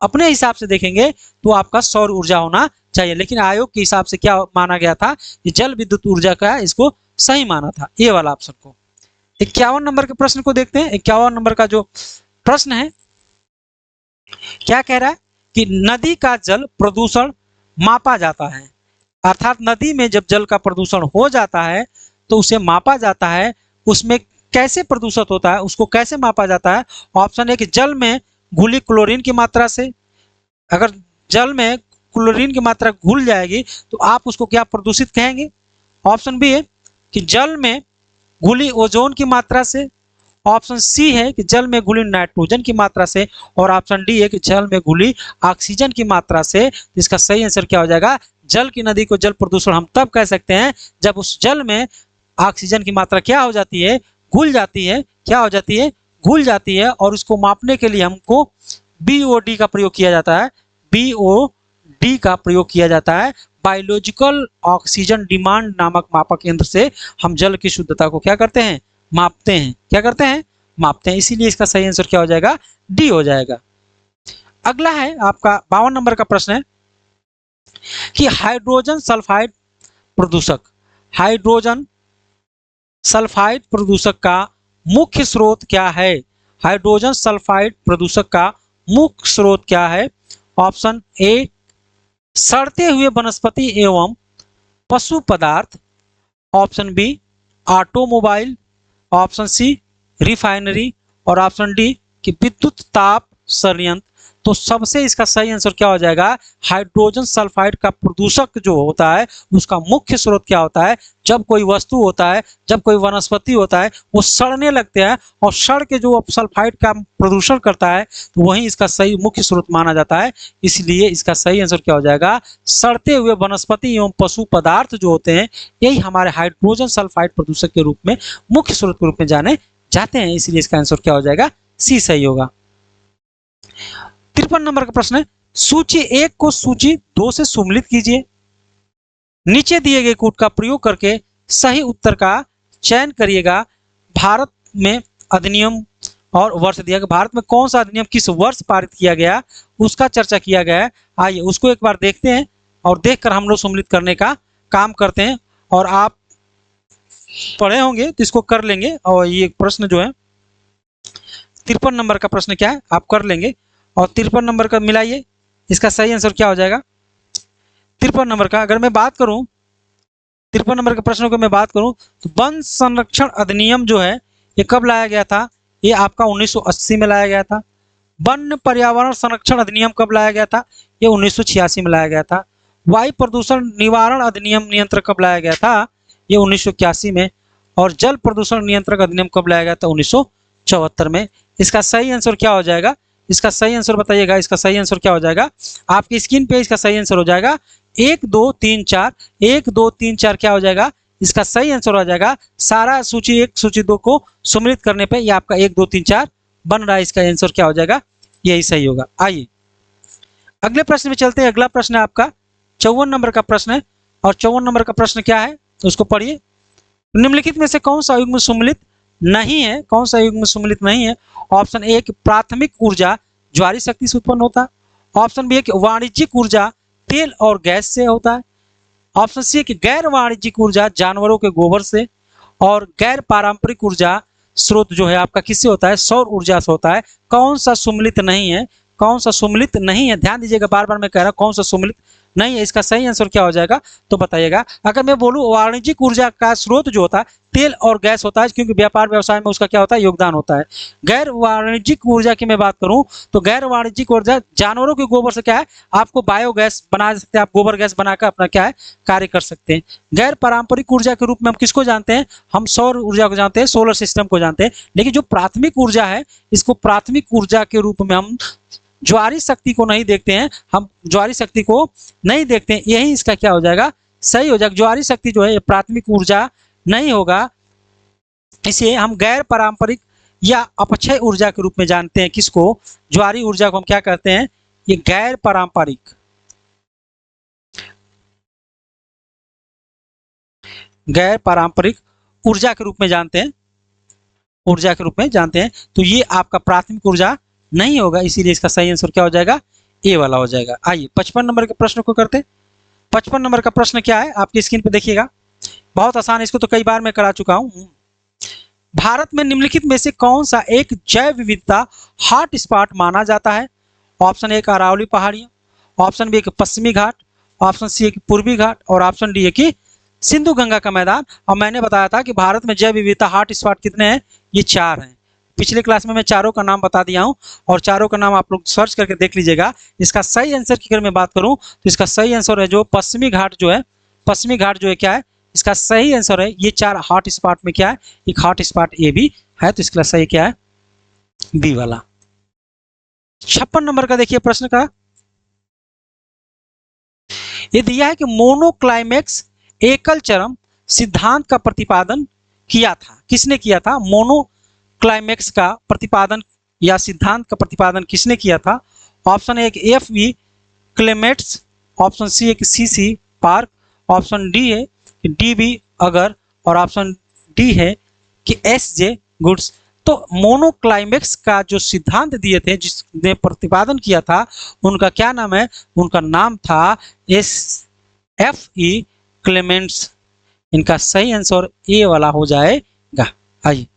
अपने हिसाब से देखेंगे तो आपका सौर ऊर्जा होना चाहिए, लेकिन आयोग के हिसाब से क्या माना गया था? ये जल विद्युत ऊर्जा का इसको सही माना था, ये वाला ऑप्शन को। 51 नंबर के प्रश्न को देखते हैं। 51 नंबर का जो प्रश्न है क्या कह रहा है कि नदी का जल प्रदूषण मापा जाता है, अर्थात नदी में जब जल का प्रदूषण हो जाता है तो उसे मापा जाता है। उसमें कैसे प्रदूषित होता है, उसको कैसे मापा जाता है? ऑप्शन है कि जल में घुली क्लोरीन की मात्रा से। अगर जल में क्लोरीन की मात्रा घुल जाएगी तो आप उसको क्या प्रदूषित कहेंगे? ऑप्शन बी है कि जल में घुली ओजोन की मात्रा से। ऑप्शन सी है कि जल में घुली नाइट्रोजन की मात्रा से। और ऑप्शन डी है कि जल में घुली ऑक्सीजन की मात्रा से। तो इसका सही आंसर क्या हो जाएगा? जल की नदी को जल प्रदूषण हम तब कह सकते हैं जब उस जल में ऑक्सीजन की मात्रा क्या हो जाती है? घुल जाती है। क्या हो जाती है? घुल जाती है। और उसको मापने के लिए हमको BOD का प्रयोग किया जाता है। BOD का प्रयोग किया जाता है। बायोलॉजिकल ऑक्सीजन डिमांड नामक मापक यंत्र से हम जल की शुद्धता को क्या करते हैं? मापते हैं। क्या करते हैं? मापते हैं। इसीलिए इसका सही आंसर क्या हो जाएगा? डी हो जाएगा। अगला है आपका 52 नंबर का प्रश्न है कि हाइड्रोजन सल्फाइड प्रदूषक, हाइड्रोजन सल्फाइड प्रदूषक का मुख्य स्रोत क्या है? हाइड्रोजन सल्फाइड प्रदूषक का मुख्य स्रोत क्या है? ऑप्शन ए सड़ते हुए वनस्पति एवं पशु पदार्थ। Option B automobile. Option C refinery. और ऑप्शन डी कि विद्युत ताप संयंत्र। तो सबसे इसका सही आंसर क्या हो जाएगा? हाइड्रोजन सल्फाइड का प्रदूषक जो होता है उसका मुख्य स्रोत क्या होता है? जब कोई वस्तु होता है, जब कोई वनस्पति होता है, वो सड़ने लगते हैं और सड़ के जो सल्फाइड का प्रदूषण करता है तो वही इसका सही मुख्य स्रोत माना जाता है। इसलिए इसका सही आंसर क्या हो जाएगा? सड़ते हुए वनस्पति एवं पशु पदार्थ जो होते हैं यही हमारे हाइड्रोजन सल्फाइड प्रदूषक के रूप में मुख्य स्रोत के रूप में जाने जाते हैं। इसलिए इसका आंसर क्या हो जाएगा? सी सही होगा। 53 नंबर का प्रश्न है सूची 1 को सूची 2 से सम्मिलित कीजिए। नीचे दिए गए कोड का प्रयोग करके सही उत्तर का चयन करिएगा। भारत में अधिनियम और वर्ष दिया गया। भारत में कौन सा अधिनियम किस वर्ष पारित किया गया उसका चर्चा किया गया है। आइए उसको एक बार देखते हैं और देखकर हम लोग सम्मिलित करने का काम करते हैं। और आप पढ़े होंगे तो इसको कर लेंगे। और ये प्रश्न जो है 53 नंबर का प्रश्न क्या है आप कर लेंगे। और 53 नंबर का मिलाइए, इसका सही आंसर क्या हो जाएगा? 53 नंबर का अगर मैं बात करूं, 53 नंबर के प्रश्नों को मैं बात करूं तो वन संरक्षण अधिनियम जो है ये कब लाया गया था? ये आपका 1980 में लाया गया था। वन पर्यावरण संरक्षण अधिनियम कब लाया गया था? ये 1986 में लाया गया था। वायु प्रदूषण निवारण अधिनियम नियंत्रक कब लाया गया था? ये 1981 में। और जल प्रदूषण नियंत्रक अधिनियम कब लाया गया था? 1974 में। इसका सही आंसर क्या हो जाएगा? इसका सही आंसर बताइएगा। इसका सही आंसर क्या हो जाएगा? आपकी स्क्रीन पे इसका सही आंसर हो जाएगा 1 2 3 4। 1 2 3 4 क्या हो जाएगा? इसका सही आंसर हो जाएगा। सारा सूची 1 सूची 2 को सम्मिलित करने पे ये आपका 1 2 3 4 बन रहा है। इसका आंसर क्या हो जाएगा? यही सही होगा। आइए अगले प्रश्न में चलते हैं। अगला प्रश्न है आपका 54 नंबर का प्रश्न है। और 54 नंबर का प्रश्न क्या है तो उसको पढ़िए। निम्नलिखित में से कौन सा युग्म सम्मिलित नहीं है? कौन सा युग्म सम्मिलित नहीं है? ऑप्शन ए कि प्राथमिक ऊर्जा ज्वारी शक्ति से उत्पन्न होता है। ऑप्शन बी है कि वाणिज्यिक ऊर्जा तेल और गैस से होता है। ऑप्शन सी है कि गैर वाणिज्यिक ऊर्जा जानवरों के गोबर से। और गैर पारंपरिक ऊर्जा स्रोत जो है आपका किससे होता है? सौर ऊर्जा से होता है। कौन सा सम्मिलित नहीं है? कौन सा सम्मिलित नहीं है? ध्यान दीजिएगा, बार बार मैं कह रहा हूं कौन सा सम्मिलित नहीं है। इसका सही आंसर क्या हो जाएगा तो बताइएगा। अगर मैं बोलूं वाणिज्यिक ऊर्जा का स्रोत जो होता है तेल और गैस होता है, क्योंकि व्यापार व्यवसाय में उसका क्या होता है? योगदान होता है। गैर वाणिज्यिक ऊर्जा की मैं बात करूं तो गैर वाणिज्यिक ऊर्जा जानवरों के गोबर से क्या है? आपको बायोगैस बना सकते हैं, आप गोबर गैस बनाकर अपना क्या है? कार्य कर सकते हैं। गैर पारंपरिक ऊर्जा के रूप में हम किसको जानते हैं? हम सौर ऊर्जा को जानते हैं, सोलर सिस्टम को जानते हैं। लेकिन जो प्राथमिक ऊर्जा है इसको प्राथमिक ऊर्जा के रूप में हम ज्वारी शक्ति को नहीं देखते हैं। हम ज्वारी शक्ति को नहीं देखते हैं। यही इसका क्या हो जाएगा? सही हो जाएगा। ज्वारी शक्ति जो है ये प्राथमिक ऊर्जा नहीं होगा। इसे हम गैर पारंपरिक या अपक्षय ऊर्जा के रूप में जानते हैं। किसको? ज्वारी ऊर्जा को हम क्या कहते हैं? ये गैर पारंपरिक गैर पारंपरिक ऊर्जा के रूप में जानते हैं, ऊर्जा के रूप में जानते हैं। तो ये आपका प्राथमिक ऊर्जा नहीं होगा, इसीलिए इसका सही आंसर क्या हो जाएगा, ए वाला हो जाएगा। आइए 55 नंबर के प्रश्न को करते हैं। 55 नंबर का प्रश्न क्या है, आपकी स्क्रीन पे देखिएगा, बहुत आसान है, इसको तो कई बार मैं करा चुका हूं। भारत में निम्नलिखित में से कौन सा एक जैव विविधता हॉट स्पॉट माना जाता है? ऑप्शन ए अरावली पहाड़ियां, ऑप्शन बी पश्चिमी घाट, ऑप्शन सी है कि पूर्वी घाट, और ऑप्शन डी है कि सिंधु गंगा का मैदान। और मैंने बताया था कि भारत में जैव विविधता हॉट स्पॉट कितने हैं, ये 4 हैं। पिछले क्लास में मैं चारों का नाम बता दिया हूं, और चारों का नाम आप लोग सर्च करके देख लीजिएगा। इसका सही आंसर की अगर मैं बात करूं तो इसका सही आंसर है जो पश्चिमी घाट जो है, पश्चिमी घाट जो है क्या है, इसका सही आंसर है ये 4 हॉट स्पॉट में क्या है, एक हॉट स्पॉट ए भी है, तो इसका सही क्या है, बी वाला। 56 नंबर का देखिए प्रश्न का, ये दिया है कि मोनोक्लाइमेक्स एकल चरम सिद्धांत का प्रतिपादन किया था, किसने किया था? मोनोक्लाइमेक्स का प्रतिपादन या सिद्धांत का प्रतिपादन किसने किया था? Option A F V Clements, option C है कि C C Park, option D है कि डी बी अगर, और ऑप्शन डी है कि एस जे गुड्स। तो मोनोक्लाइमेक्स का जो सिद्धांत दिए थे, जिसने प्रतिपादन किया था, उनका क्या नाम है? उनका नाम था एस एफ ई क्लेमेंट्स। इनका सही आंसर ए वाला हो जाएगा। आइए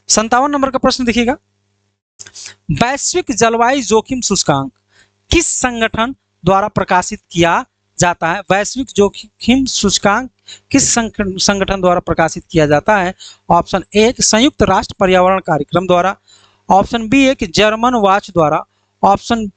57 नंबर का प्रश्न देखिएगा, वैश्विक जलवायु जोखिम सूचकांक किस संगठन द्वारा प्रकाशित किया जाता है? वैश्विक जोखिम सूचकांक किस संगठन द्वारा प्रकाशित किया जाता है? ऑप्शन ए संयुक्त राष्ट्र पर्यावरण कार्यक्रम द्वारा, ऑप्शन बी है कि जर्मन वॉच द्वारा, ऑप्शन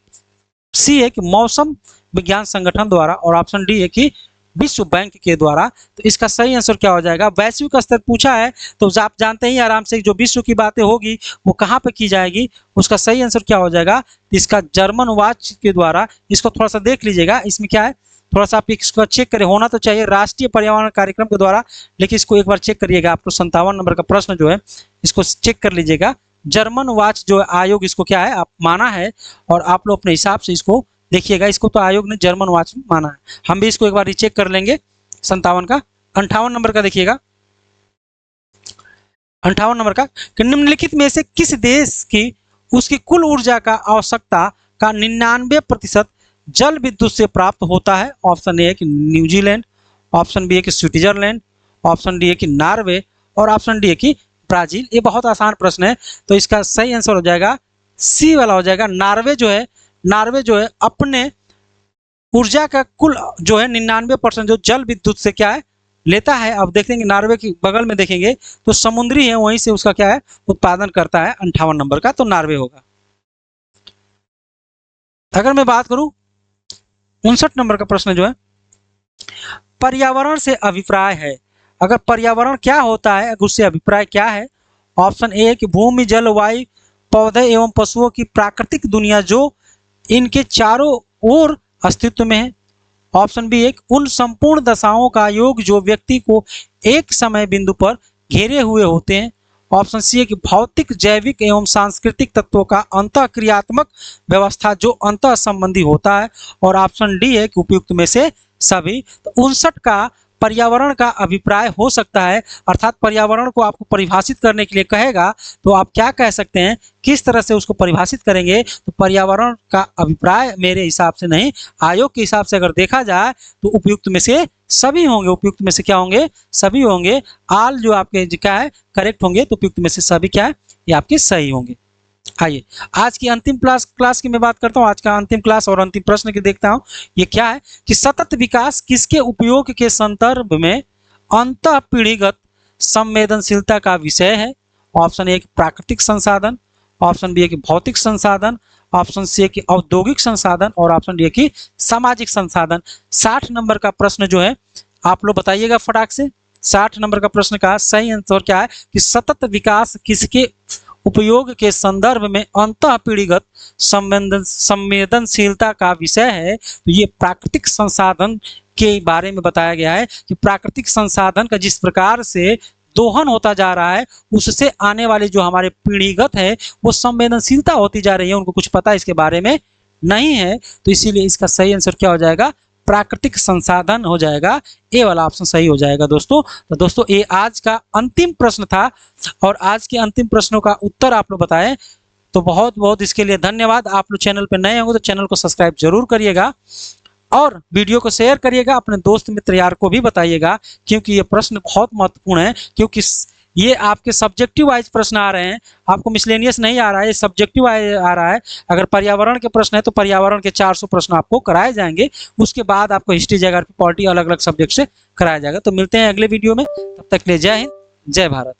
सी है कि मौसम विज्ञान संगठन द्वारा, और ऑप्शन डी है कि विश्व बैंक के द्वारा। तो इसका सही आंसर क्या हो जाएगा? वैश्विक स्तर पूछा है तो आप जानते ही आराम से जो विश्व की बातें होगी वो कहाँ पे की जाएगी, उसका सही आंसर क्या हो जाएगा? इसका जर्मन वॉच के द्वारा। इसको थोड़ा सा देख लीजिएगा, इसमें क्या है, थोड़ा सा आप इसको चेक करें, होना तो चाहिए राष्ट्रीय पर्यावरण कार्यक्रम के द्वारा, लेकिन इसको एक बार चेक करिएगा। आपको 57 नंबर का प्रश्न जो है इसको चेक कर लीजिएगा। जर्मन वॉच जो आयोग इसको क्या है, आप माना है, और आप लोग अपने हिसाब से इसको देखिएगा। इसको तो आयोग ने जर्मन वॉच माना है, हम भी इसको एक बार रीचेक कर लेंगे। 57 का 58 नंबर का देखिएगा, 58 नंबर का, कि निम्नलिखित में से किस देश की उसकी कुल ऊर्जा का आवश्यकता का 99% जल विद्युत से प्राप्त होता है? ऑप्शन ए है कि न्यूजीलैंड, ऑप्शन बी है कि स्विट्जरलैंड, ऑप्शन डी है कि नॉर्वे, और ऑप्शन डी है कि ब्राजील। ये बहुत आसान प्रश्न है, तो इसका सही आंसर हो जाएगा सी वाला हो जाएगा। नॉर्वे जो है अपने ऊर्जा का कुल जो है 99% जो जल विद्युत से क्या है लेता है। अब देखेंगे नॉर्वे के बगल में देखेंगे तो समुद्री है, वहीं से उसका क्या है उत्पादन करता है। 58 नंबर का तो नॉर्वे होगा। अगर मैं बात करूं 59 नंबर का प्रश्न जो है, पर्यावरण से अभिप्राय है। अगर पर्यावरण क्या होता है, उससे अभिप्राय क्या है? ऑप्शन ए कि भूमि, जल, वायु, पौधे एवं पशुओं की प्राकृतिक दुनिया जो इनके चारों ओर अस्तित्व में है। ऑप्शन बी एक उन संपूर्ण दशाओं का योग जो व्यक्ति को एक समय बिंदु पर घेरे हुए होते हैं। ऑप्शन सी है कि भौतिक, जैविक एवं सांस्कृतिक तत्वों का अंतःक्रियात्मक व्यवस्था जो अंतः संबंधी होता है, और ऑप्शन डी है कि उपयुक्त में से सभी। तो 59 का पर्यावरण का अभिप्राय हो सकता है, अर्थात पर्यावरण को आपको परिभाषित करने के लिए कहेगा तो आप क्या कह सकते हैं, किस तरह से उसको परिभाषित करेंगे? तो पर्यावरण का अभिप्राय मेरे हिसाब से नहीं, आयोग के हिसाब से अगर देखा जाए तो उपयुक्त में से सभी होंगे। उपयुक्त में से क्या होंगे? सभी होंगे। आल जो आपके क्या है करेक्ट होंगे, तो उपयुक्त में से सभी क्या है, ये आपके सही होंगे। आइए आज की अंतिम क्लास की मैं बात करता हूं। आज का अंतिम क्लास और अंतिम प्रश्न की देखता हूं। ये क्या है कि सतत विकास किसके उपयोग के संदर्भ में अंतः पीढ़ीगत संवेदनशीलता का विषय है? ऑप्शन ए प्राकृतिक संसाधन, ऑप्शन बी है कि भौतिक संसाधन, ऑप्शन सी है कि औद्योगिक संसाधन, और ऑप्शन डी है कि सामाजिक संसाधन। 60 नंबर का प्रश्न जो है आप लोग बताइएगा फटाक से। 60 नंबर का प्रश्न का सही आंसर क्या है कि सतत विकास किसके उपयोग के संदर्भ में अंतः पीढ़ीगत संवेदनशीलता का विषय है? तो ये प्राकृतिक संसाधन के बारे में बताया गया है कि प्राकृतिक संसाधन का जिस प्रकार से दोहन होता जा रहा है, उससे आने वाले जो हमारे पीढ़ीगत है वो संवेदनशीलता होती जा रही है, उनको कुछ पता इसके बारे में नहीं है। तो इसीलिए इसका सही आंसर क्या हो जाएगा? प्राकृतिक संसाधन हो जाएगा, ए वाला ऑप्शन सही हो जाएगा दोस्तों। तो दोस्तों ये आज का अंतिम प्रश्न था और आज के अंतिम प्रश्नों का उत्तर आप लोग बताएं, तो बहुत बहुत इसके लिए धन्यवाद। आप लोग चैनल पर नए होंगे तो चैनल को सब्सक्राइब जरूर करिएगा और वीडियो को शेयर करिएगा, अपने दोस्त मित्र यार को भी बताइएगा, क्योंकि ये प्रश्न बहुत महत्वपूर्ण है, क्योंकि ये आपके सब्जेक्टिव वाइज प्रश्न आ रहे हैं, आपको मिसलेनियस नहीं आ रहा है, ये सब्जेक्टिव आ रहा है। अगर पर्यावरण के प्रश्न है तो पर्यावरण के 400 प्रश्न आपको कराए जाएंगे, उसके बाद आपको हिस्ट्री, ज्योग्राफी, पॉलिटी अलग अलग सब्जेक्ट से कराया जाएगा। तो मिलते हैं अगले वीडियो में, तब तक के लिए जय हिंद, जय भारत।